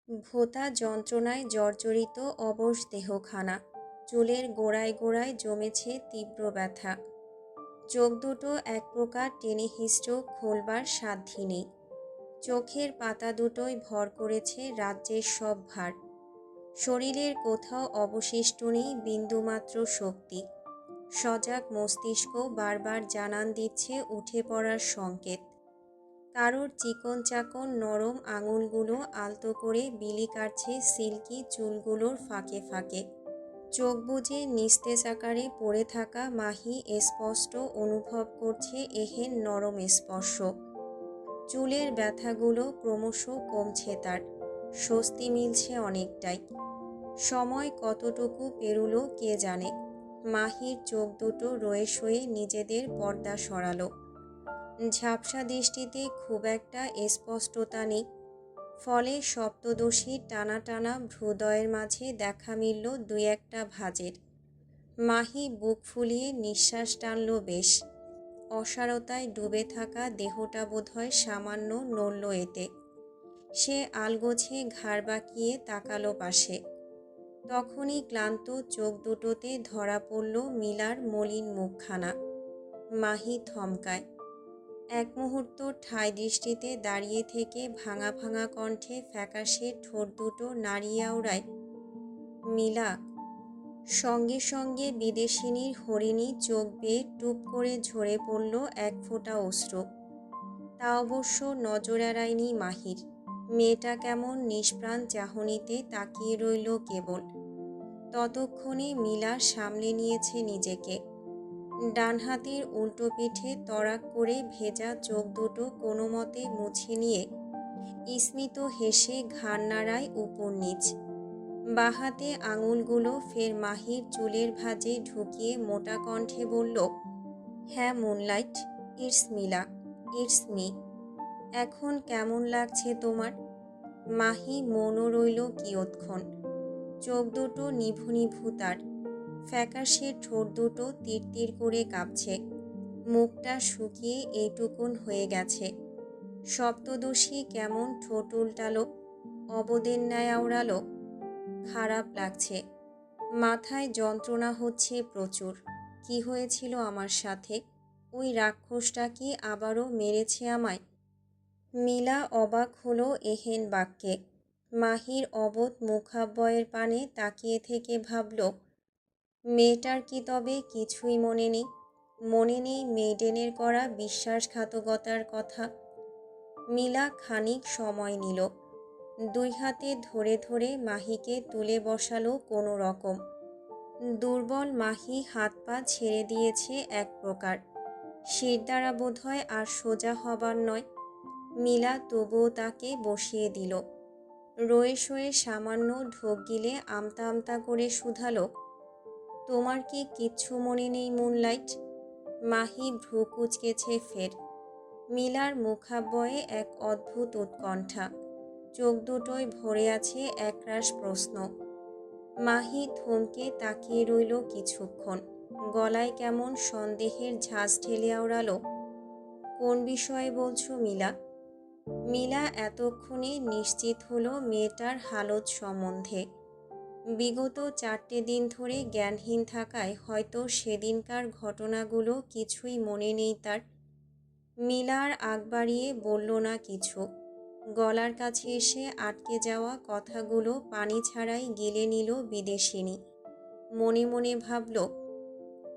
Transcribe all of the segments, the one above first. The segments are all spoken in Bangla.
ভোঁতা যন্ত্রণায় জর্জরিত অবশ দেহখানা, চুলের গোড়ায় গোড়ায় জমেছে তীব্র ব্যথা। চোখ দুটো এক প্রকার টেনে হিঁচড় খোলবার সাধ্যি নেই। চোখের পাতা দুটোয় ভর করেছে রাজ্যের সব ভার। শরীরের কোথাও অবশিষ্ট নেই বিন্দুমাত্র শক্তি। সজাগ মস্তিষ্ক বারবার জানান দিচ্ছে উঠে পড়ার সংকেত। কারোর চিকন চাকন নরম আঙুলগুলো আলতো করে বিলি কাটছে সিল্কি চুলগুলোর ফাঁকে ফাঁকে। চোখ বুজে নিস্তেজ আকারে পড়ে থাকা মাহি স্পষ্ট অনুভব করছে এহেন নরম স্পর্শ। চুলের ব্যথাগুলো ক্রমশ কমছে তার, স্বস্তি মিলছে অনেকটাই। সময় কতটুকু পেরুলো কে জানে। মাহির চোখ দুটো রয়ে শয়ে নিজেদের পর্দা সরালো। ঝাপসা দৃষ্টিতে খুব একটা স্পষ্টতা নেই, ফলে সপ্তদশীর টানা টানা ভ্রুদয়ের মাঝে দেখা মিলল দুই একটা ভাঁজের। মাহি বুক ফুলিয়ে নিঃশ্বাস টানল বেশ। অসারতায় ডুবে থাকা দেহটা বোধহয় সামান্য নড়ল এতে। সে আলগোছে ঘাড় বাঁকিয়ে তাকালো পাশে। তখনই ক্লান্ত চোখ দুটোতে ধরা পড়ল মিলার মলিন মুখখানা। মাহি থমকায়। এক মুহূর্ত ঠায় দৃষ্টিতে দাঁড়িয়ে থেকে ভাঙা ভাঙা কণ্ঠে ফ্যাকাশে ঠোঁট দুটো নাড়িয়ে আওড়ায়, মিলা। সঙ্গে সঙ্গে বিদেশিনীর হরিণী চোখ বেয়ে টুপ করে ঝরে পড়ল এক ফোঁটা অশ্রু। তা অবশ্য নজর এড়ায়নি মাহির। মেয়েটা কেমন নিষ্প্রাণ চাহনিতে তাকিয়ে রইল কেবল। ততক্ষণে মিলা সামলে নিয়েছে নিজেকে। ডান হাতের উল্টো পিঠে তড়াক করে ভেজা চোখ দুটো কোনো মতে মুছে নিয়ে স্মিত হেসে ঘাড় নাড়ায় উপর নিচ। বাহাতে আঙুলগুলো ফের মাহির চুলের ভাঁজে ঢুকিয়ে মোটা কণ্ঠে বলল, হ্যাঁ moonlight, it's Mila, it's me. এখন কেমন লাগছে তোমার? মাহি মনও রইল কিয়ৎক্ষণ। চোখ দুটো নিভু নিভু তার। ফ্যাকাশে ঠোঁট দুটো তীর তীর করে কাঁপছে। মুখটা শুকিয়ে এইটুকুন হয়ে গেছে। সপ্তদশী কেমন ঠোঁট উল্টালো, অবদের ন্যায় আওড়ালো। খারাপ লাগছে। মাথায় যন্ত্রণা হচ্ছে প্রচুর। কি হয়েছিল আমার সাথে? ওই রাক্ষসটা কি আবারও মেরেছে আমায়? মিলা অবাক হলো এহেন বাক্যে। মাহির অবোধ মুখাব্বয়ের পানে তাকিয়ে থেকে ভাবল, মেয়েটার কি তবে কিছুই মনে নেই? মনে নেই মেইডেনের করা বিশ্বাসঘাতকতার কথা? মিলা খানিক সময় নিল। দুই হাতে ধরে ধরে মাহিকে তুলে বসালো কোনো রকম। দুর্বল মাহি হাত পা ছেড়ে দিয়েছে এক প্রকার। শিরদাঁড়া বোধহয় আর সোজা হবার নয়। মিলা তবুও তাকে বসিয়ে দিল। রয়ে শয়ে সামান্য ঢোক গিলে আমতা আমতা করে শুধালো, তোমার কি কিচ্ছু মনে নেই মুনলাইট? মাহি ভ্রু কুঁচকেছে ফের। মিলার মুখাব্বয়ে এক অদ্ভুত উৎকণ্ঠা। চোখ দুটোয় ভরে আছে একরাশ প্রশ্ন। মাহি থমকে তাকিয়ে রইল কিছুক্ষণ। গলায় কেমন সন্দেহের ঝাঁজ ঢেলে আওড়ালো, কোন বিষয়ে বলছো মিলা? মিলা এতক্ষণে নিশ্চিত হলো মেয়েটার হালত সম্বন্ধে। বিগত 4টে দিন ধরে জ্ঞানহীন থাকায় হয়তো সেদিনকার ঘটনাগুলো কিছুই মনে নেই তার। মিলা আর আগ বাড়িয়ে বলল না কিছু। গলার কাছে এসে আটকে যাওয়া কথাগুলো পানি ছাড়াই গিলে নিল বিদেশিনী। মনে মনে ভাবল,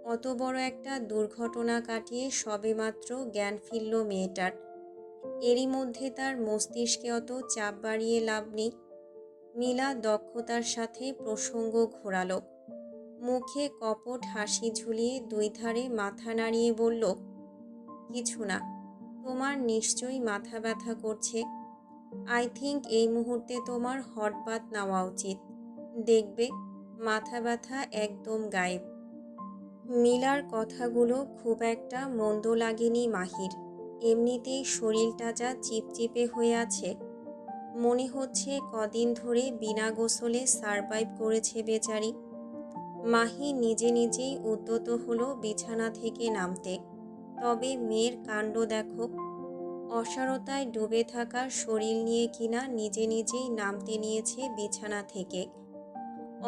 অত বড় একটা দুর্ঘটনা কাটিয়ে সবেমাত্র জ্ঞান ফিরল মেয়েটার। এরই মধ্যে তার মস্তিষ্কে অত চাপ বাড়িয়ে লাভ নেই। মিলা দক্ষতার সাথে প্রসঙ্গ ঘোরালো। মুখে কপট হাসি ঝুলিয়ে দুই ধারে মাথা নাড়িয়ে বলল, কিছু না। তোমার নিশ্চয়ই মাথা ব্যথা করছে। আই থিঙ্ক এই মুহূর্তে তোমার হট বাথ নেওয়া উচিত। দেখবে মাথা ব্যথা একদম গায়েব। মিলার কথাগুলো খুব একটা মন্দ লাগেনি মাহির। এমনিতেই শরীরটা যা চিপচিপে হয়ে আছে। মনে হচ্ছে কদিন ধরে বিনা গোসলে সারভাইভ করেছে বেচারি। মাহি নিজে নিজেই উদ্যত হলো বিছানা থেকে নামতে। তবে মেয়ের কাণ্ড দেখো। অসারতায় ডুবে থাকা শরীর নিয়ে কিনা নিজে নিজেই নামতে নিয়েছে বিছানা থেকে।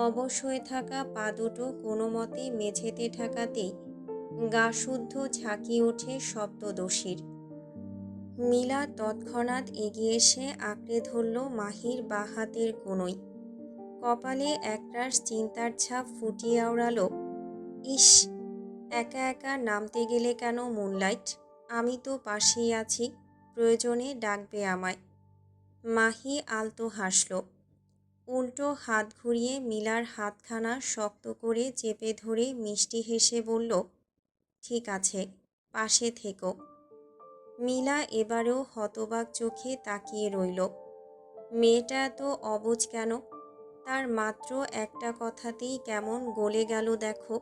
অবশ হয়ে থাকা পা দুটো কোনো মতে মেঝেতে ঠেকাতেই গা শুদ্ধ ঝাঁকিয়ে ওঠে সপ্তদশীর। মিলা তৎক্ষণাৎ এগিয়ে এসে আঁকড়ে ধরল মাহির বাঁ হাতের কনুই। কপালে একরাশ চিন্তার ছাপ ফুটিয়ে আওড়ালো, ইস, একা একা নামতে গেলে কেন মুনলাইট? আমি তো পাশেই আছি, প্রয়োজনে ডাকবে আমায়। মাহি আলতো হাসল। উল্টো হাত ঘুরিয়ে মিলার হাতখানা শক্ত করে চেপে ধরে মিষ্টি হেসে বলল, ঠিক আছে, পাশে থেকো। মিলা এবারেও হতবাক চোখে তাকিয়ে রইল। মেয়েটা এত অবুঝ কেন? তার মাত্র একটা কথাতেই কেমন গলে গেল দেখো।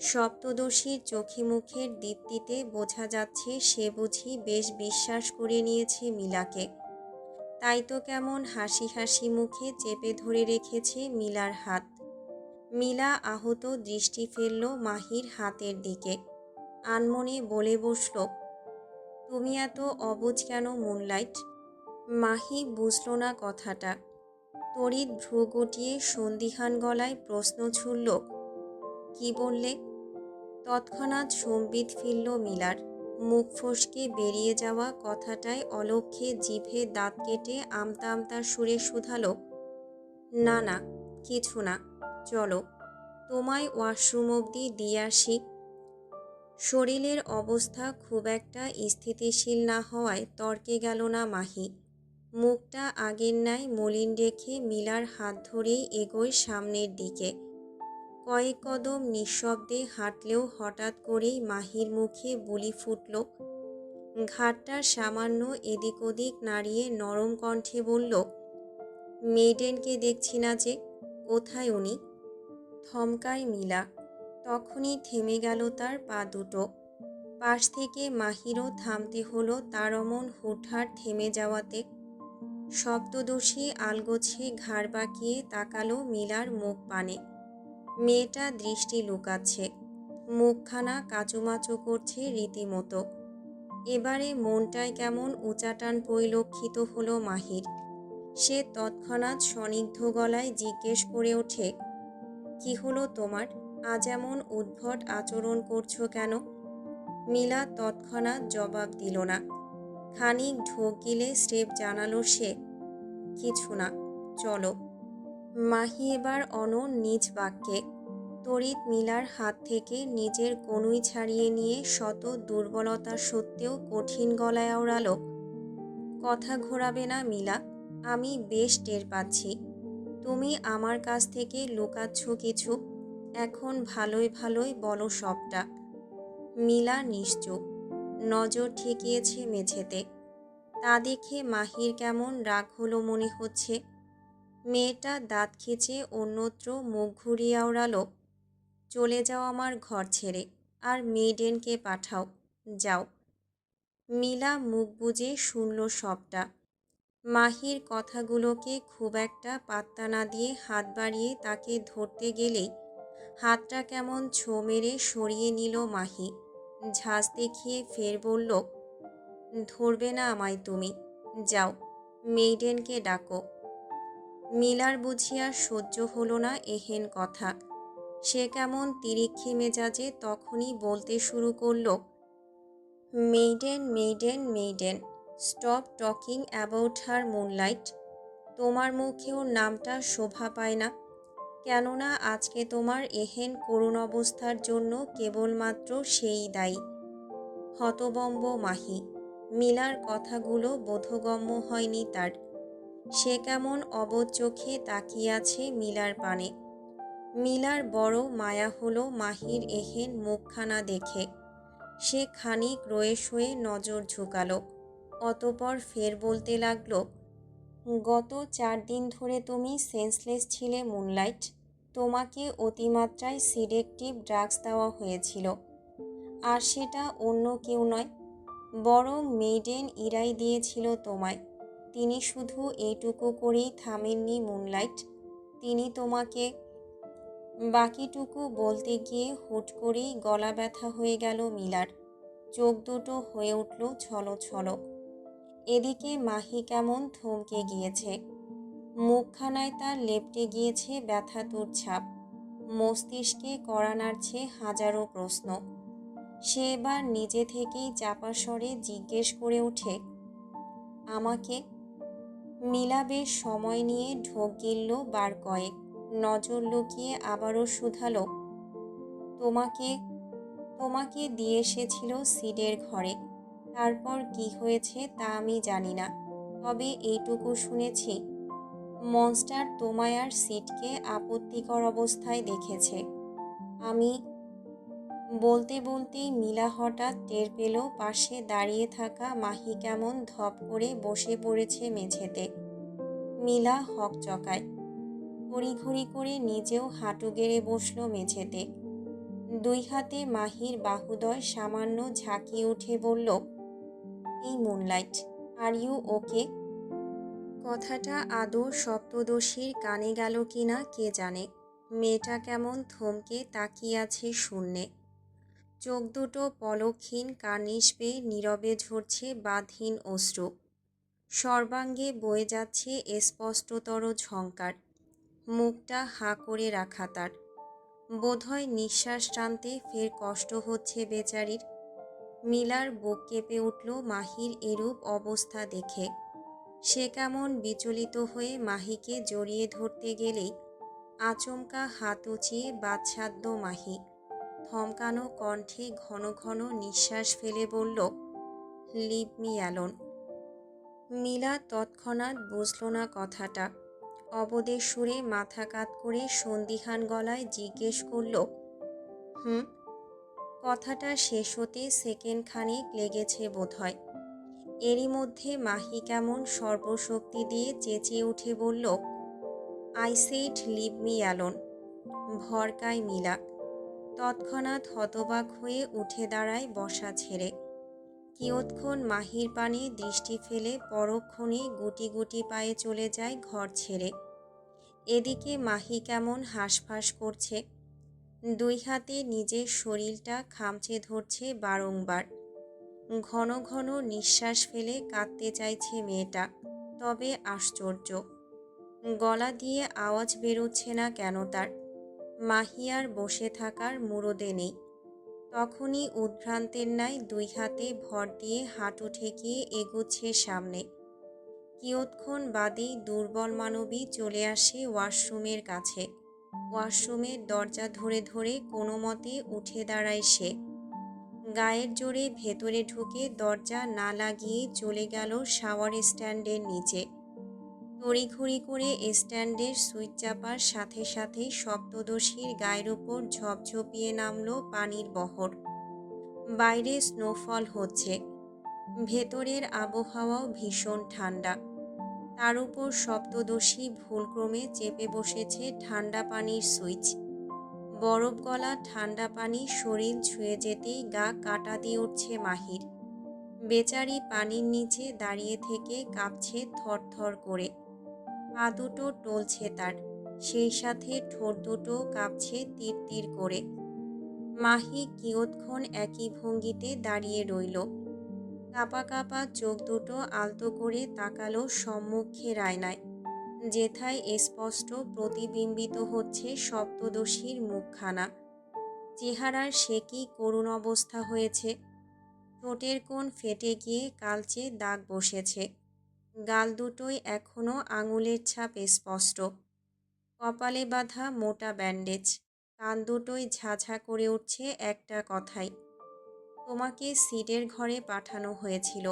সপ্তদশীর চোখে মুখের দীপ্তিতে বোঝা যাচ্ছে সে বুঝি বেশ বিশ্বাস করে নিয়েছে মিলাকে। তাই তো কেমন হাসি হাসি মুখে চেপে ধরে রেখেছে মিলার হাত। মিলা আহত দৃষ্টি ফেলল মাহির হাতের দিকে। আনমনে বলে বসল, তুমি এত অবুঝ কেন মুনলাইট? মাহি বুঝল না কথাটা। তড়িৎ ভ্রু গুটিয়ে সন্দিহান গলায় প্রশ্ন ছুড়ল, কি বললে? তৎক্ষণাৎ সম্বিত ফিরল মিলার। মুখ ফসকে বেরিয়ে যাওয়া কথাটায় অলক্ষ্যে জিভে দাঁত কেটে আমতা আমতা সুরে শুধালো, না না, কিছু না, চলো তোমায় ওয়াশরুম অবধি দিয়ে আসি। শরীরের অবস্থা খুব একটা স্থিতিশীল না হওয়ায় তর্কে গেল না মাহি। মুখটা আগের ন্যায় মলিন রেখে মিলার হাত ধরেই এগোয় সামনের দিকে। কয়েক কদম নিঃশব্দে হাঁটলেও হঠাৎ করেই মাহির মুখে বুলি ফুটল। ঘাটটা সামান্য এদিক ওদিক নাড়িয়ে নরম কণ্ঠে বলল, মেইডেনকে দেখছি না যে, কোথায় উনি? থমকায় মিলা। তখনই থেমে গেল তার পা দুটো। পাশ থেকে মাহিরও থামতে হলো তার অমন হুটহাট থেমে যাওয়াতে। সপ্তদশী আলগোছে ঘাড় বাঁকিয়ে তাকালো মিলার মুখ পানে। মেয়েটা দৃষ্টি লুকাচ্ছে, মুখখানা কাচুমাচু করছে রীতিমতো। এবারে মনটায় কেমন উচাটান পরিলক্ষিত হলো মাহির। সে তৎক্ষণাৎ স্বনিগ্ধ গলায় জিজ্ঞেস করে ওঠে, কি হলো তোমার? আজ এমন উদ্ভট আচরণ করছো কেন? মিলা তৎক্ষণাৎ জবাব দিল না। খানিক ঢোক গিলে স্রেফ জানালো সে, কিছু না, চলো। মাহি এবার অনড় নিজ বাক্যে। তড়িৎ মিলার হাত থেকে নিজের কনুই ছাড়িয়ে নিয়ে শত দুর্বলতা সত্ত্বেও কঠিন গলায় আওড়ালো, কথা ঘোরাবে না মিলা, আমি বেশ টের পাচ্ছি তুমি আমার কাছ থেকে লুকাচ্ছ কিছু। এখন ভালোই ভালোই বলো সবটা। মিলা নিশ্চুপ, নজর ঠেকিয়েছে মেঝেতে। তা দেখে মাহির কেমন রাগ হলো মনে হচ্ছে। মেয়েটা দাঁত খিচে অন্যত্র মুখ ঘুরিয়ে আওড়ালো, চলে যাও আমার ঘর ছেড়ে, আর মেইডেনকে পাঠাও, যাও। মিলা মুখ বুজে শুনল সবটা। মাহির কথাগুলোকে খুব একটা পাত্তা না দিয়ে হাত বাড়িয়ে তাকে ধরতে গেলেই হাতটা কেমন ছো মেরে সরিয়ে নিল মাহি। ঝাঁজ দেখিয়ে ফের বলল, ধরবে না আমায় তুমি, যাও, মেইডেনকে ডাকো। মিলার বুঝিয়া সহ্য হলো না এহেন কথা। সে কেমন তিরিক্ষি মেজাজে তখনই বলতে শুরু করল, maiden maiden maiden, stop talking about her moonlight. তোমার মুখেও নামটা শোভা পায় না, কেননা আজকে তোমার এহেন করুণ অবস্থার জন্য কেবলমাত্র সেই দায়ী। হতবম্ব মাহি। মিলার কথাগুলো বোধগম্য হয়নি তার। সে কেমন অবোধ চোখে তাকিয়ে আছে মিলার পানে। মিলার বড় মায়া হলো মাহির এহেন মুখখানা দেখে। সে খানিক রয়ে শয়ে নজর ঝুঁকালো। অতপর ফের বলতে লাগলো, গত 4 দিন ধরে তুমি সেন্সলেস ছিলে মুনলাইট। তোমাকে অতিমাত্রায় সিডেকটিভ ড্রাগস দেওয়া হয়েছিল। আর সেটা অন্য কেউ নয়, বরং মেইডেন ইরাই দিয়েছিল তোমায়। তিনি শুধু এইটুকু করেই থামেননি মুনলাইট, তিনি তোমাকে। বাকিটুকু বলতে গিয়ে হুট করেই গলা ব্যথা হয়ে গেল মিলার। চোখ দুটো হয়ে উঠল ছলো ছলো। এদিকে মাহি কেমন থমকে গিয়েছে। মুখখানায় তার লেপ্টে গিয়েছে ব্যথাতুর ছাপ। মস্তিষ্কে কড়া নাড়ছে হাজারো প্রশ্ন। সে এবার নিজে থেকেই চাপা স্বরে জিজ্ঞেস করে ওঠে, আমাকে? নীলা বেশ সময় নিয়ে ঢোক গিলল বার কয়েক। নজর লুকিয়ে আবারও শুধালো, তোমাকে তোমাকে দিয়ে এসেছিল সিডের ঘরে। তারপর কি হয়েছে তা আমি জানি না, তবে এইটুকু শুনেছি, মনস্টার তোমায় আর সিডকে আপত্তিকর অবস্থায় দেখেছে। আমি বলতে বলতেই নীলা হঠাৎ টের পেল পাশে দাঁড়িয়ে থাকা মাহি কেমন ধপ করে বসে পড়েছে মেঝেতে। নীলা হকচকায়। তড়িঘড়ি করে নিজেও হাঁটু গেড়ে বসল মেঝেতে। দুই হাতে মাহির বাহুদয় সামান্য ঝাঁকিয়ে উঠে বলল, এই মুনলাইট, আর ইউ ওকে? কথাটা আদৌ সপ্তদশীর কানে গেল কিনা কে জানে। মেয়েটা কেমন থমকে তাকিয়ে আছে শূন্যে। চোখ দুটো পলকহীন কার্নিশ বেয়ে নীরবে ঝরছে বাঁধহীন অশ্রু। সর্বাঙ্গে বয়ে যাচ্ছে স্পষ্টতর ঝংকার। মুখটা হাঁ করে রাখা তার। বোধহয় নিঃশ্বাস টানতে ফের কষ্ট হচ্ছে বেচারির। মিলার বুক কেঁপে উঠল মাহির এরূপ অবস্থা দেখে। সে কেমন বিচলিত হয়ে মাহিকে জড়িয়ে ধরতে গেলেই আচমকা হাত উঁচিয়ে বাচ্ছাদ্য মাহি থমকানো কণ্ঠে ঘন ঘন নিঃশ্বাস ফেলে বলল, লিভ মি অ্যালোন। মিলা তৎক্ষণাৎ বুঝল না কথাটা। অবদের সুরে মাথা কাত করে সন্দিহান গলায় জিজ্ঞেস করল, হুম? কথাটা শেষ হতে সেকেন্ড খানেক লেগেছে বোধহয়। এরই মধ্যে মাহি কেমন সর্বশক্তি দিয়ে চেঁচিয়ে উঠে বলল, I said leave me alone. ভরকায় মিলা। তৎক্ষণাৎ হতবাক হয়ে উঠে দাঁড়ায় বসা ছেড়ে। কিয়ৎক্ষণ মাহির পানে দৃষ্টি ফেলে পরক্ষণে গুটি গুটি পায়ে চলে যায় ঘর ছেড়ে। এদিকে মাহি কেমন হাঁসফাঁস করছে। দুই হাতে নিজের শরীরটা খামচে ধরছে বারংবার। ঘন ঘন নিঃশ্বাস ফেলে কাঁদতে চাইছে মেয়েটা, তবে আশ্চর্য, গলা দিয়ে আওয়াজ বেরোচ্ছে না কেন তার। মাহি আর বসে থাকার মুরদে নেই। তখনই উদ্ভ্রান্তের ন্যায় দুই হাতে ভর দিয়ে হাঁটু ঠেকিয়ে এগুচ্ছে সামনে। কিয়ৎক্ষণ বাদেই দুর্বল মানবী চলে আসে ওয়াশরুমের কাছে। ওয়াশরুমের দরজা ধরে ধরে কোনো মতে উঠে দাঁড়ায় সে। গায়ের জোরে ভেতরে ঢুকে দরজা না লাগিয়ে চলে গেল শাওয়ার স্ট্যান্ডের নিচে। তড়িঘড়ি করে স্ট্যান্ডের সুইচ চাপার সাথে সাথে সপ্তদশীর গায়ের ওপর ঝপঝপিয়ে নামল পানির বহর। বাইরে স্নোফল হচ্ছে। ভেতরের আবহাওয়াও ভীষণ ঠান্ডা। তার উপর সপ্তদশী ভুলক্রমে চেপে বসেছে ঠান্ডা পানির সুইচ। বরফ গলা ঠান্ডা পানি শরীর ছুঁয়ে যেতেই গা কাটা দিয়ে উঠছে মাহির। বেচারি পানির নিচে দাঁড়িয়ে থেকে কাঁপছে থরথর করে। পা দুটো টলছে তার, সেই সাথে ঠোঁট দুটো কাঁপছে তীর তীর করে। মাহি কিয়ৎক্ষণ একই ভঙ্গিতে দাঁড়িয়ে রইল। কাঁপা কাঁপা চোখ দুটো আলতো করে তাকালো সম্মুখের আয়নায়, যেথায় স্পষ্ট প্রতিবিম্বিত হচ্ছে সপ্তদশীর মুখখানা। চেহারার সে কি করুণ অবস্থা হয়েছে। ঠোঁটের কোণ ফেটে গিয়ে কালচে দাগ বসেছে। গাল দুটোই এখনো আঙুলের ছাপ স্পষ্ট। কপালে বাঁধা মোটা ব্যান্ডেজ। কান দুটোই ঝাঝা করে উঠছে একটা কথাই, তোমাকে সিডের ঘরে পাঠানো হয়েছিল।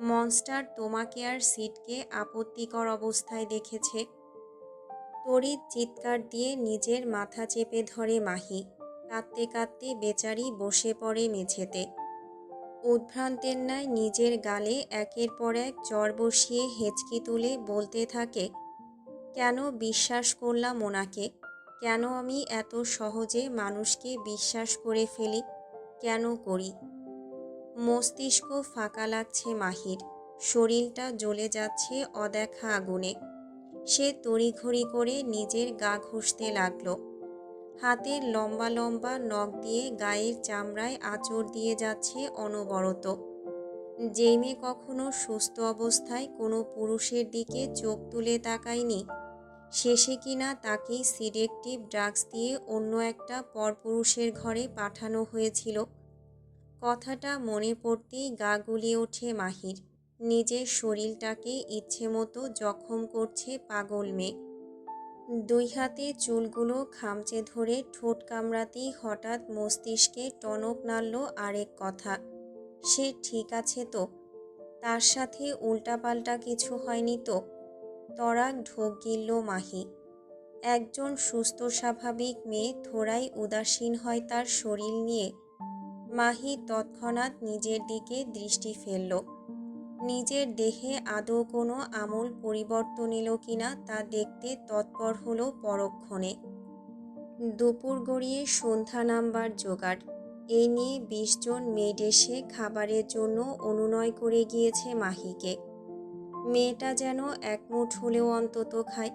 মনস্টার তোমাকে আর সিডকে আপত্তিকর অবস্থায় দেখেছে। তড়িৎ চিৎকার দিয়ে নিজের মাথা চেপে ধরে মাহি। কাঁদতে কাঁদতে বেচারি বসে পড়ে মেঝেতে। উদ্ভ্রান্তের ন্যায় নিজের গালে একের পর এক চড় বসিয়ে হেঁচকি তুলে বলতে থাকে, কেন বিশ্বাস করলাম ওনাকে? কেন আমি এত সহজে মানুষকে বিশ্বাস করে ফেলি? কেন করি? মস্তিষ্ক ফাঁকা লাগছে মাহির। শরীরটা জ্বলে যাচ্ছে অদেখা আগুনে। সে তড়িঘড়ি করে নিজের গা ঘষতে লাগল। হাতের লম্বা লম্বা নখ দিয়ে গায়ের চামড়ায় আঁচড় দিয়ে যাচ্ছে অনবরত। যেই মেয়ে কখনো সুস্থ অবস্থায় কোনো পুরুষের দিকে চোখ তুলে তাকায়নি, শেষে কিনা তাকেই সিডেকটিভ ড্রাগস দিয়ে অন্য একটা পরপুরুষের ঘরে পাঠানো হয়েছিল। কথাটা মনে পড়তেই গা গুলিয়ে ওঠে মাহির। নিজের শরীরটাকে ইচ্ছেমতো জখম করছে পাগল মেয়ে। দুই হাতে চুলগুলো খামচে ধরে ঠোঁট কামড়াতেই হঠাৎ মস্তিষ্কে টনক নাড়ল আরেক কথা। সে ঠিক আছে তো? তার সাথে উল্টাপাল্টা কিছু হয়নি তো? তরাক ঢোক গিলল মাহি। একজন সুস্থ স্বাভাবিক মেয়ে থোড়াই উদাসীন হয় তার শরীর নিয়ে। মাহি তৎক্ষণাৎ নিজের দিকে দৃষ্টি ফেলল। নিজের দেহে আদৌ কোনো আমূল পরিবর্তন এলো কিনা তা দেখতে তৎপর হলো পরক্ষণে। দুপুর গড়িয়ে সন্ধ্যা নামবার জোগাড়। এই নিয়ে ২০ জন মেড এসে খাবারের জন্য অনুনয় করে গিয়েছে মাহিকে। মেয়েটা যেন একমুঠ হলেও অন্তত খায়।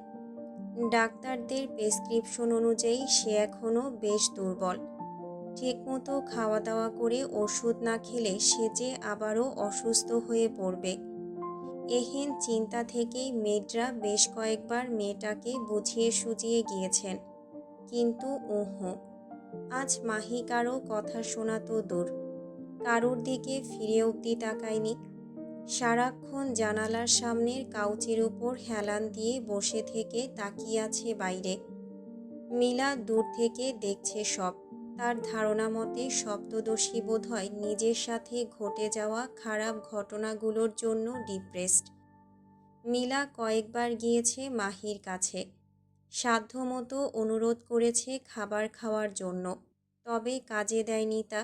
ডাক্তারদের প্রেসক্রিপশন অনুযায়ী সে এখনও বেশ দুর্বল। ঠিকমতো খাওয়া দাওয়া করে ওষুধ না খেলে সে যে আবারও অসুস্থ হয়ে পড়বে। এহেন চিন্তা থেকেই মেয়েরা বেশ কয়েকবার মেয়েটাকে বুঝিয়ে সুঝিয়ে গিয়েছেন, কিন্তু আজ মাহি কারো কথা শোনা তো দূর, কারোর দিকে ফিরে অবধি তাকায়নি। সারাক্ষণ জানালার সামনের কাউচের উপর হেলান দিয়ে বসে থেকে তাকিয়ে আছে বাইরে। মিলা দূর থেকে দেখছে সব। তার ধারণা মতে সপ্তদোষী বোধহয় নিজের সাথে ঘটে যাওয়া খারাপ ঘটনাগুলোর জন্য ডিপ্রেসড। মিলা কয়েকবার গিয়েছে মাহির কাছে, সাধ্যমতো অনুরোধ করেছে খাবার খাওয়ার জন্য, তবে কাজে দেয়নি তা।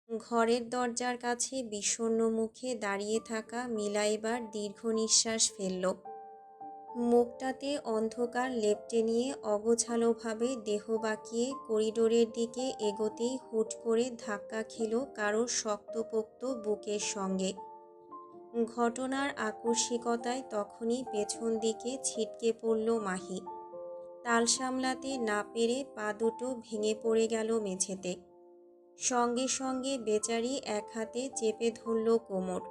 ঘরের দরজার কাছে বিষণ্ণ মুখে দাঁড়িয়ে থাকা মিলা এবার দীর্ঘ নিঃশ্বাস ফেলল। মুখটাতে অন্ধকার লেপ্টে নিয়ে অগোছালোভাবে দেহ বাঁকিয়ে করিডোরের দিকে এগোতেই হুট করে ধাক্কা খেল কারো শক্তপোক্ত বুকের সঙ্গে। ঘটনার আকস্মিকতায় তখনই পেছন দিকে ছিটকে পড়ল মাহি। তাল সামলাতে না পেরে পা দুটো ভেঙে পড়ে গেল মেঝেতে। সঙ্গে সঙ্গে বেচারি এক হাতে চেপে ধরল কোমর।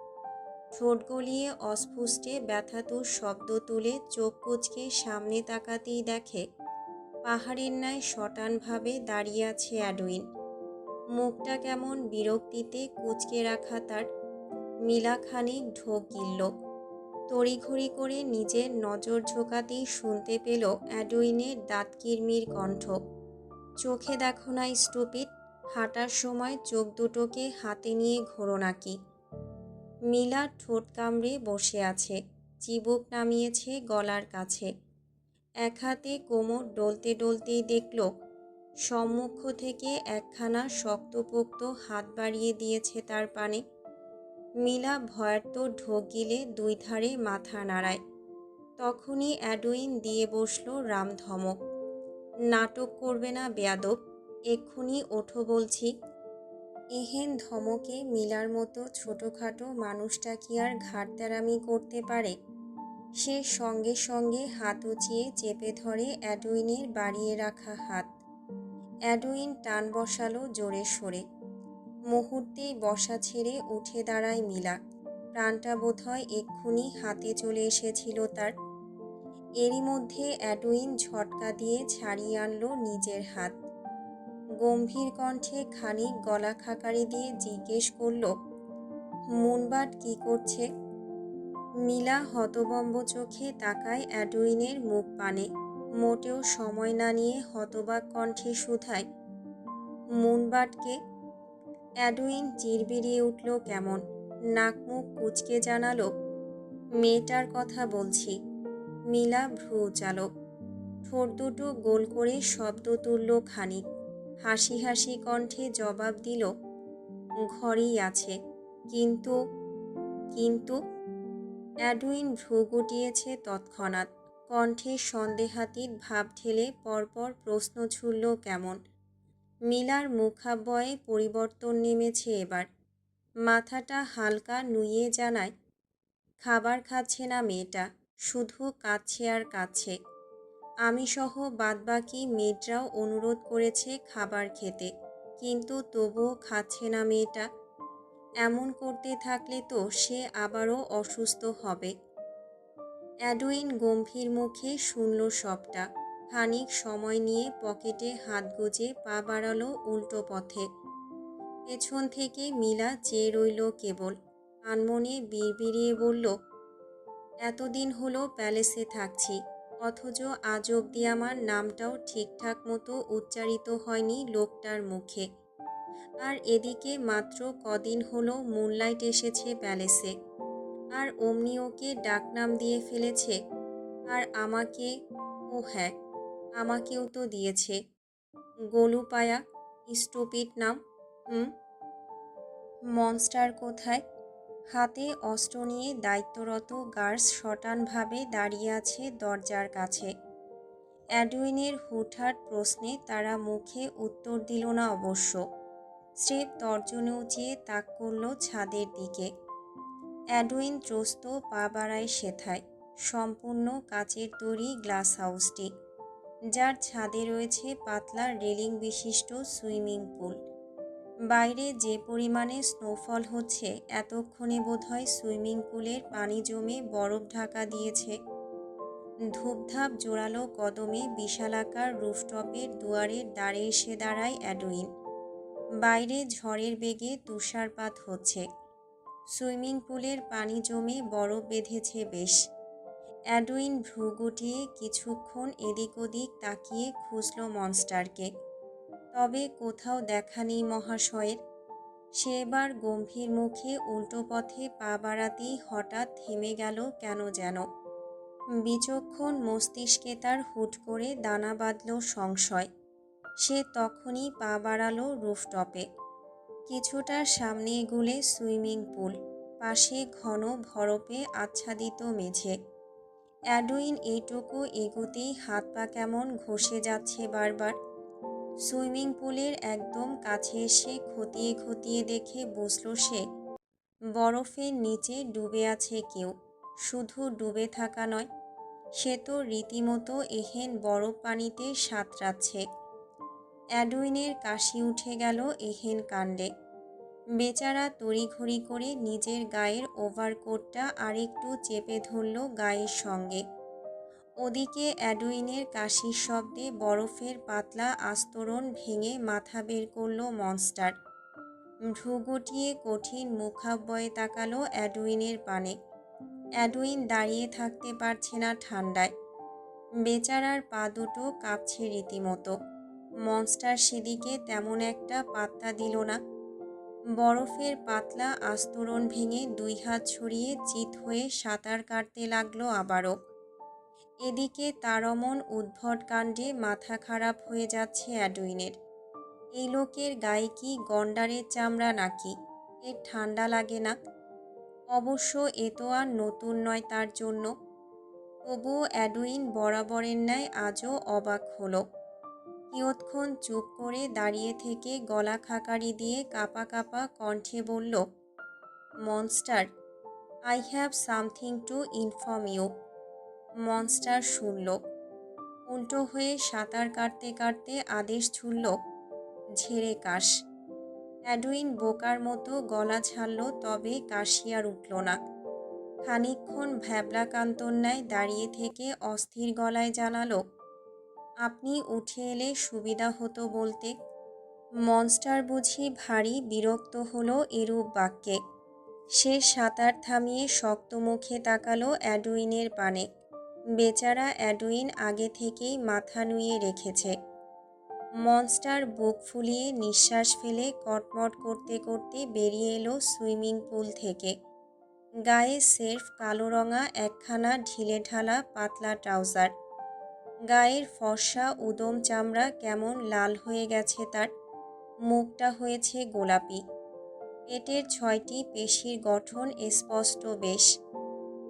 ঠোঁট গলিয়ে অস্ফুটে ব্যথাতুর শব্দ তুলে চোখ কুঁচকে সামনে তাকাতেই দেখে পাহাড়ের ন্যায় শটানভাবে দাঁড়িয়ে আছে অ্যাডউইন। মুখটা কেমন বিরক্তিতে কুঁচকে রাখা তার। মিলা খানিক ঢোক গিলল। তড়িঘড়ি করে নিজের নজর ঝোঁকাতেই শুনতে পেল অ্যাডউইনের দাঁতকিরমির কণ্ঠ। চোখে দেখো না স্টুপিড, হাঁটার সময় চোখ দুটোকে হাতে নিয়ে ঘোরো নাকি। মিলা ঠোঁট কামড়ে বসে আছে, চিবুক নামিয়েছে গলার কাছে। এক হাতে কোমর ডলতে ডলতেই দেখল সম্মুখ থেকে একখানা শক্তপোক্ত হাত বাড়িয়ে দিয়েছে তার পানে। মিলা ভয়ার্ত ঢোক গিলে দুই ধারে মাথা নাড়ায়। তখনই অ্যাডউইন দিয়ে বসল রামধমক। নাটক করবে না বেয়াদব, এক্ষুনি ওঠো বলছি। এহেন ধমকে মিলার মতো ছোটোখাটো মানুষটা কি আর ঘাড়তেরামি করতে পারে? সে সঙ্গে সঙ্গে হাত উঁচিয়ে চেপে ধরে অ্যাডউইনের বাড়িয়ে রাখা হাত। অ্যাডউইন টান বসালো জোরে সরে। মুহূর্তেই বসা ছেড়ে উঠে দাঁড়ায় মিলা। প্রাণটা বোধহয় এক্ষুনি হাতে চলে এসেছিল তার। এরই মধ্যে অ্যাডউইন ঝটকা দিয়ে ছাড়িয়ে আনলো নিজের হাত। গম্ভীর কণ্ঠে খানিক গলা খাকারি দিয়ে জিজ্ঞেস করল, মুনবাট কি করছে? মিলা হতবম্ব চোখে তাকায় অ্যাডউইনের মুখ পানে। মোটেও সময় না নিয়ে হতবাক কণ্ঠে শুধায়, মুনবাটকে? অ্যাডউইন চিরবিরিয়ে উঠল কেমন, নাক মুখ কুঁচকে জানালো, মেয়েটার কথা বলছি। মিলা ভ্রু উচালো, ঠোঁট দুটো গোল করে শব্দ তুলল খানিক। হাসি হাসি কণ্ঠে জবাব দিল, ঘরেই আছে। কিন্তু কিন্তু অ্যাডউইন ভ্রু গুটিয়েছে তৎক্ষণাৎ। কণ্ঠে সন্দেহাতীত ভাব ঠেলে পরপর প্রশ্ন ছুড়ল কেমন। মিলার মুখাবয়বে পরিবর্তন নেমেছে এবার। মাথাটা হালকা নুইয়ে জানায়, খাবার খাচ্ছে না মেয়েটা, শুধু কাঁদছে আর কাঁদছে। আমি সহ বাদবাকি মেয়েরাও অনুরোধ করেছে খাবার খেতে, কিন্তু তবুও খাচ্ছে না মেয়েটা। এমন করতে থাকলে তো সে আবারও অসুস্থ হবে। অ্যাডুইন গম্ভীর মুখে শুনল সবটা। খানিক সময় নিয়ে পকেটে হাত গুজে পা বাড়ালো উল্টো পথে। পেছন থেকে মিলা চেয়ে রইল কেবল। আনমনে বিড়বিড়িয়ে বলল, এতদিন হলো প্যালেসে থাকছি, অথচ আজ অবধি আমার নামটাও ঠিকঠাক মতো উচ্চারিত হয়নি লোকটার মুখে। আর এদিকে মাত্র কদিন হলো মুনলাইট এসেছে প্যালেসে, আর অমনি ওকে ডাকনাম দিয়ে ফেলেছে। আর আমাকে, ও হ্যাঁ, আমাকেও তো দিয়েছে গোলুপায়া। স্টুপিড নাম। হুম। মনস্টার কোথায়? হাতে অস্ত্র নিয়ে দায়িত্বরত গার্ডস শটানভাবে দাঁড়িয়ে আছে দরজার কাছে। অ্যাডুইনের হুটহাট প্রশ্নে তারা মুখে উত্তর দিল না অবশ্য। স্রেফ তর্জনী উঁচিয়ে তাক করল ছাদের দিকে। অ্যাডুইন ত্রস্ত পা বাড়ায় সেথায়। সম্পূর্ণ কাচের তৈরি গ্লাস হাউসটি, যার ছাদে রয়েছে পাতলা রেলিং বিশিষ্ট সুইমিং পুল। বাইরে যে পরিমাণে স্নোফল হচ্ছে, এতক্ষণে বোধহয় সুইমিং পুলের পানি জমে বরফ ঢাকা দিয়েছে। ধূপধাপ জোরালো কদমে বিশালাকার রুফটপের দুয়ারের দ্বারে এসে দাঁড়ায় অ্যাডুইন। বাইরে ঝড়ের বেগে তুষারপাত হচ্ছে। সুইমিং পুলের পানি জমে বরফ বেঁধেছে বেশ। অ্যাডুইন ভ্রু গুটিয়ে কিছুক্ষণ এদিক ওদিক তাকিয়ে খুঁজল মনস্টারকে। তবে কোথাও দেখা নেই মহাশয়ের। সে এবার গম্ভীর মুখে উল্টো পথে পা বাড়াতেই হঠাৎ থেমে গেল কেন যেন। বিচক্ষণ মস্তিষ্কে তার হুট করে দানা বাঁধল সংশয়। সে তখনই পা বাড়ালো রুফটপে। কিছুটা সামনে এগুলে সুইমিং পুল, পাশে ঘন বরফে আচ্ছাদিত মেঝে। অ্যাডুইন এইটুকু এগোতেই হাত পা কেমন ঘষে যাচ্ছে বারবার। সুইমিং পুলের একদম কাছে এসে খতিয়ে খতিয়ে দেখে বুঝল সে, বরফের নিচে ডুবে আছে কেউ। শুধু ডুবে থাকা নয়, সে তো রীতিমতো এহেন বরফ পানিতে সাঁতরাচ্ছে। অ্যাডুইনের কাশি উঠে গেল এহেন কাণ্ডে। বেচারা তড়িঘড়ি করে নিজের গায়ের ওভারকোটটা আরেকটু চেপে ধরল গায়ের সঙ্গে। ওদিকে অ্যাডুইনের কাশির শব্দে বরফের পাতলা আস্তরণ ভেঙে মাথা বের করল মনস্টার। ভ্রু গুটিয়ে কঠিন মুখাব্যয়ে তাকালো অ্যাডুইনের পানে। অ্যাডুইন দাঁড়িয়ে থাকতে পারছে না ঠান্ডায়। বেচারার পা দুটো কাঁপছে রীতিমতো। মনস্টার সেদিকে তেমন একটা পাত্তা দিল না। বরফের পাতলা আস্তরণ ভেঙে দুই হাত ছড়িয়ে চিত হয়ে সাঁতার কাটতে লাগলো আবারও। এদিকে তার অমন উদ্ভট কাণ্ডে মাথা খারাপ হয়ে যাচ্ছে অ্যাডুইনের। এই লোকের গায়ে কি গন্ডারের চামড়া নাকি? এর ঠান্ডা লাগে না? অবশ্য এ তো আর নতুন নয় তার জন্য। তবুও অ্যাডুইন বরাবরের ন্যায় আজও অবাক হলো। কিয়ৎক্ষণ চুপ করে দাঁড়িয়ে থেকে গলা খাকারি দিয়ে কাঁপা কাঁপা কণ্ঠে বলল, monster, I have something to inform you. Monster শুনল। উল্টো হয়ে সাঁতার কাটতে কাটতে আদেশ ছুড়ল, ঝেড়ে কাশ। অ্যাডুইন বোকার মতো গলা ছাড়ল, তবে কাশি আর উঠল না। খানিকক্ষণ ভ্যাবলা কান্তর ন্যায় দাঁড়িয়ে থেকে অস্থির গলায় জানালো, আপনি উঠে এলে সুবিধা হতো বলতে। মনস্টার বুঝি ভারী বিরক্ত হলো এরূপ বাক্যে। সে সাঁতার থামিয়ে শক্ত মুখে তাকালো অ্যাডুইনের পানে। বেচারা অ্যাডুইন আগে থেকেই মাথা নুইয়ে রেখেছে। মনস্টার বুক ফুলিয়ে নিঃশ্বাস ফেলে কটমট করতে করতে বেরিয়ে এলো সুইমিং পুল থেকে। গায়ে সের্ফ কালো রঙা একখানা ঢিলেঢালা পাতলা ট্রাউজার। গায়ের ফর্সা উদম চামড়া কেমন লাল হয়ে গেছে তার। মুখটা হয়েছে গোলাপি। পেটের 6টি পেশির গঠন স্পষ্ট বেশ।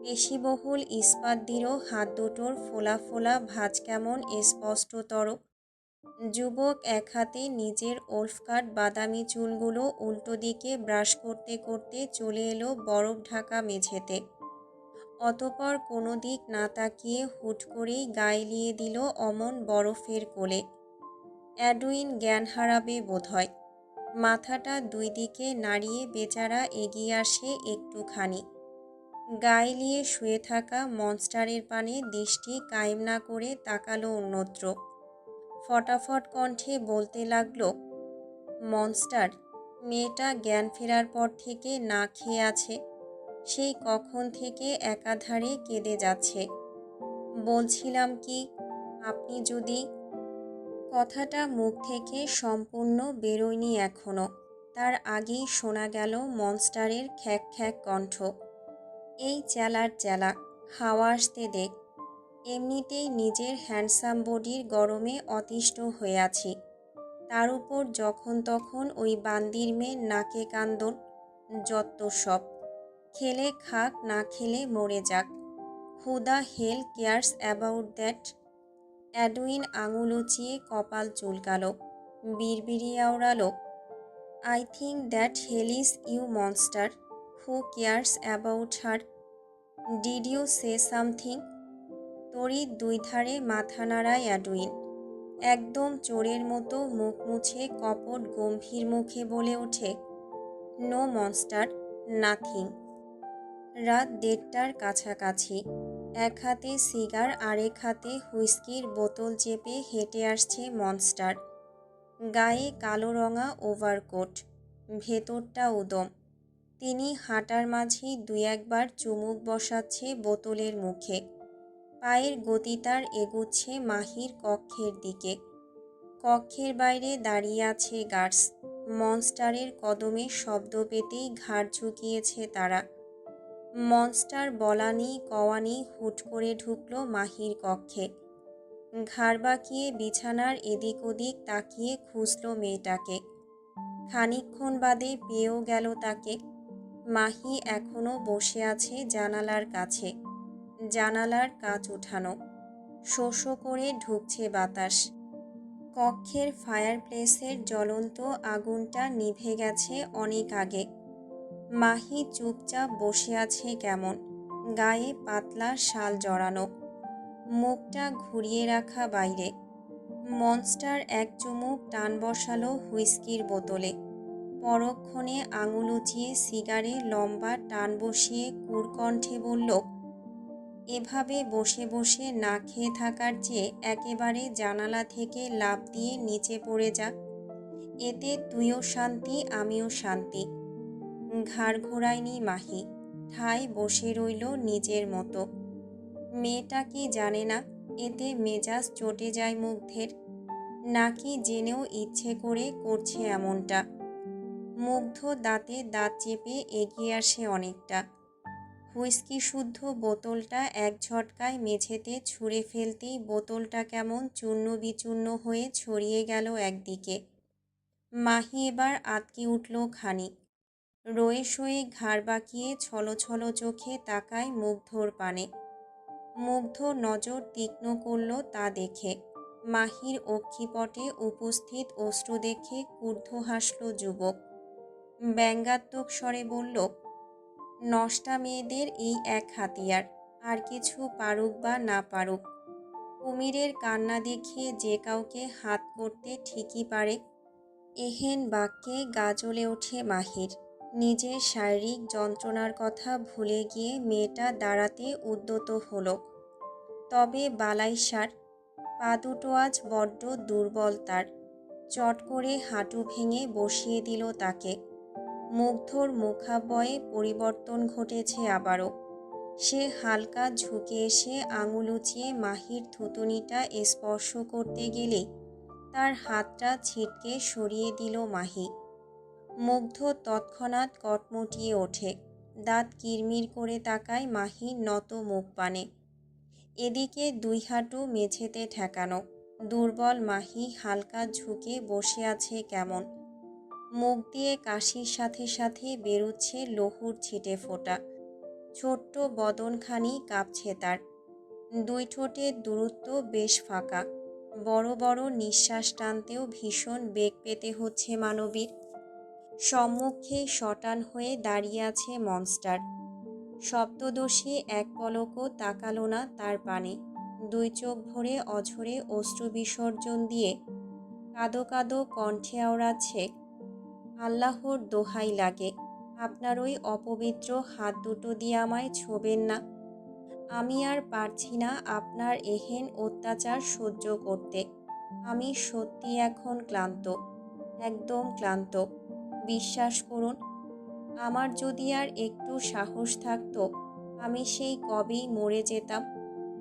পেশিবহুল ইস্পাত দৃঢ় হাত দুটোর ফোলা ফোলা ভাঁজ কেমন স্পষ্টতর। যুবক এক হাতে নিজের ওলফকাট বাদামি চুলগুলো উল্টো দিকে ব্রাশ করতে করতে চলে এলো বরফ ঢাকা মেঝেতে। অতপর কোনো দিক না তাকিয়ে হুট করেই গায়ে লিয়ে দিল অমন বরফের কোলে। অ্যাডুইন জ্ঞান হারাবে বোধহয়। মাথাটা দুই দিকে নাড়িয়ে বেচারা এগিয়ে আসে একটুখানি। গায়ে লিয়ে শুয়ে থাকা মনস্টারের পানে দৃষ্টি কায়েম না করে তাকালো অন্যত্র। ফটাফট কণ্ঠে বলতে লাগলো, মনস্টার, মেয়েটা জ্ঞান ফেরার পর থেকে না খেয়ে আছে। সেই কখন থেকে একাধারে কেঁদে যাচ্ছে। বলছিলাম কি, আপনি যদি। কথাটা মুখ থেকে সম্পূর্ণ বেরোয়নি এখনো। তার আগেই শোনা গেল মনস্টারের খ্যাঁক খ্যাঁক কণ্ঠ। এই চেলার চেলা, হাওয়া আসতে দেখ। এমনিতেই নিজের হ্যান্ডসাম বডির গরমে অতিষ্ঠ হয়ে আছি। তার উপর যখন তখন ওই বান্দির মেয়ের নাকে কান্দন, যত সব। খেলে খাক, না খেলে মরে যাক। Who the hell cares about that? Edwin আঙুল উঁচিয়ে কপাল চুলকালো, বিড়বিড়িয়ে আওড়ালো, I think that hell is you monster. Who cares about her? Did you say something? তড়িৎ দুই ধারে মাথা নাড়ায় অ্যাডউইন। একদম চোরের মতো মুখ মুছে কপট গম্ভীর মুখে বলে ওঠে, নো মনস্টার, নাথিং। রাত 1:30টার কাছাকাছি। এক হাতে সিগার, আরেক হাতে হুইস্কির বোতল চেপে হেঁটে আসছে মনস্টার। গায়ে কালো রঙা ওভারকোট, ভেতরটা উদম। তিনি হাঁটার মাঝেই দুই একবার চুমুক বসাচ্ছে বোতলের মুখে। পায়ের গতি তার এগুচ্ছে মাহির কক্ষের দিকে। কক্ষের বাইরে দাঁড়িয়ে আছে গার্ডস। মনস্টারের কদমে শব্দ পেতেই ঘাড় ঝুঁকিয়েছে তারা। মনস্টার বলানি কওয়ানি হুট করে ঢুকলো মাহির কক্ষে। ঘাড় বাঁকিয়ে বিছানার এদিক ওদিক তাকিয়ে খুঁজল মেয়েটাকে। খানিকক্ষণ বাদে পেয়েও গেল তাকে। মাহি এখনো বসে আছে জানালার কাছে। জানালার কাচ উঠানো, শো শো করে ঢুকছে বাতাস। কক্ষের ফায়ারপ্লেসের জ্বলন্ত আগুনটা নিভে গেছে অনেক আগে। মাহি চুপচাপ বসে আছে কেমন, গায়ে পাতলা শাল জড়ানো, মুখটা ঘুরিয়ে রাখা বাইরে। মনস্টার এক চুমুক টান বসালো হুইস্কির বোতলে। পরক্ষণে আঙুল উঁচিয়ে সিগারে লম্বা টান বসিয়ে কুড়কণ্ঠে বলল, এভাবে বসে বসে না খেয়ে থাকার চেয়ে একেবারে জানালা থেকে লাফ দিয়ে নিচে পড়ে যা। এতে তুইও শান্তি, আমিও শান্তি। ঘাড় ঘোরায়নি মাহি, ঠায় বসে রইল নিজের মতো। মেয়েটা কি জানে না এতে মেজাজ চটে যায় মুগ্ধের? নাকি জেনেও ইচ্ছে করে করছে এমনটা? মুগ্ধ দাঁতে দাঁত চেপে এগিয়ে আসে অনেকটা। হুইস্কি শুদ্ধ বোতলটা এক ঝটকায় মেঝেতে ছুঁড়ে ফেলতেই বোতলটা কেমন চূর্ণ বিচূর্ণ হয়ে ছড়িয়ে গেল একদিকে। মাহি এবার আঁতকে উঠল খানিক। রয়ে শয়ে ঘাড় বাঁকিয়ে ছলো ছলো চোখে তাকায় মুগ্ধর পানে। মুগ্ধ নজর তীক্ষ্ণ করল তা দেখে। মাহির অক্ষিপটে উপস্থিত অশ্রু দেখে ক্রুদ্ধ হাসল যুবক। ব্যঙ্গাত্মক স্বরে বলল, নষ্টা মেয়েদের এই এক হাতিয়ার, আর কিছু পারুক বা না পারুক। কুমিরের কান্না দেখিয়ে যে কাউকে হাত করতে ঠিকই পারে। এহেন বাক্যে গা জ্বলে ওঠে মাহির। নিজের শারীরিক যন্ত্রণার কথা ভুলে গিয়ে মেয়েটা দাঁড়াতে উদ্যত হলো। তবে বালাইসার, পা দুটো আজ বড্ড দুর্বল তার। চট করে হাঁটু ভেঙে বসিয়ে দিল তাকে। মুগ্ধর মুখাবয়ে পরিবর্তন ঘটেছে আবারও। সে হালকা ঝুঁকে এসে আঙুল উঁচিয়ে মাহির থুতুনিটা স্পর্শ করতে গেলেই তার হাতটা ছিটকে সরিয়ে দিল মাহি। মুগ্ধ তৎক্ষণাৎ কটমটিয়ে ওঠে। দাঁত কিরমির করে তাকায় মাহির নত মুখ পানে। এদিকে দুই হাঁটু মেঝেতে ঠেকানো দুর্বল মাহি হালকা ঝুঁকে বসে আছে কেমন। মুখ দিয়ে কাশির সাথে সাথে বেরুচ্ছে লহুর ছিটে ফোঁটা। ছোট্ট বদনখানি কাঁপছে তার। দুই ঠোঁটের দূরত্ব বেশ ফাঁকা। বড় বড় নিঃশ্বাস টানতেও ভীষণ বেগ পেতে হচ্ছে মানবীর। সম্মুখে শটান হয়ে দাঁড়িয়ে আছে মনস্টার। সপ্তদোষী এক পলকও তাকালো না তার পানে। দুই চোখ ভরে অঝরে অশ্রু বিসর্জন দিয়ে কাঁদো কাঁদো কণ্ঠে আওড়াচ্ছে, আল্লাহর দোহাই লাগে, আপনার ওই অপবিত্র হাত দুটো দিয়ে আমায় ছোবেন না। আমি আর পারছি না আপনার এহেন অত্যাচার সহ্য করতে। আমি সত্যি এখন ক্লান্ত, একদম ক্লান্ত। বিশ্বাস করুন, আমার যদি আর একটু সাহস থাকতো, আমি সেই কবেই মরে যেতাম।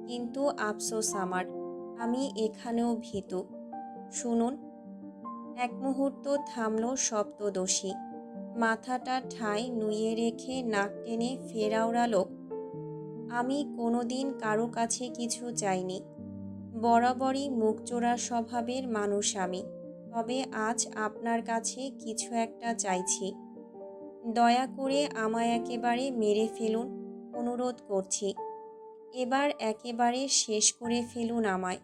কিন্তু আফসোস আমার, আমি এখানেও ভীতু। শুনুন। এক মুহূর্ত থামল সপ্তদোষী। মাথাটা ঠাঁই নুইয়ে রেখে নাক টেনে ফের আওড়ালো, আমি কোনোদিন কারো কাছে কিছু চাইনি। বরাবরই মুখচোরা স্বভাবের মানুষ আমি। তবে আজ আপনার কাছে কিছু একটা চাইছি। দয়া করে আমায় একেবারে মেরে ফেলুন, অনুরোধ করছি। এবার একেবারে শেষ করে ফেলুন আমায়।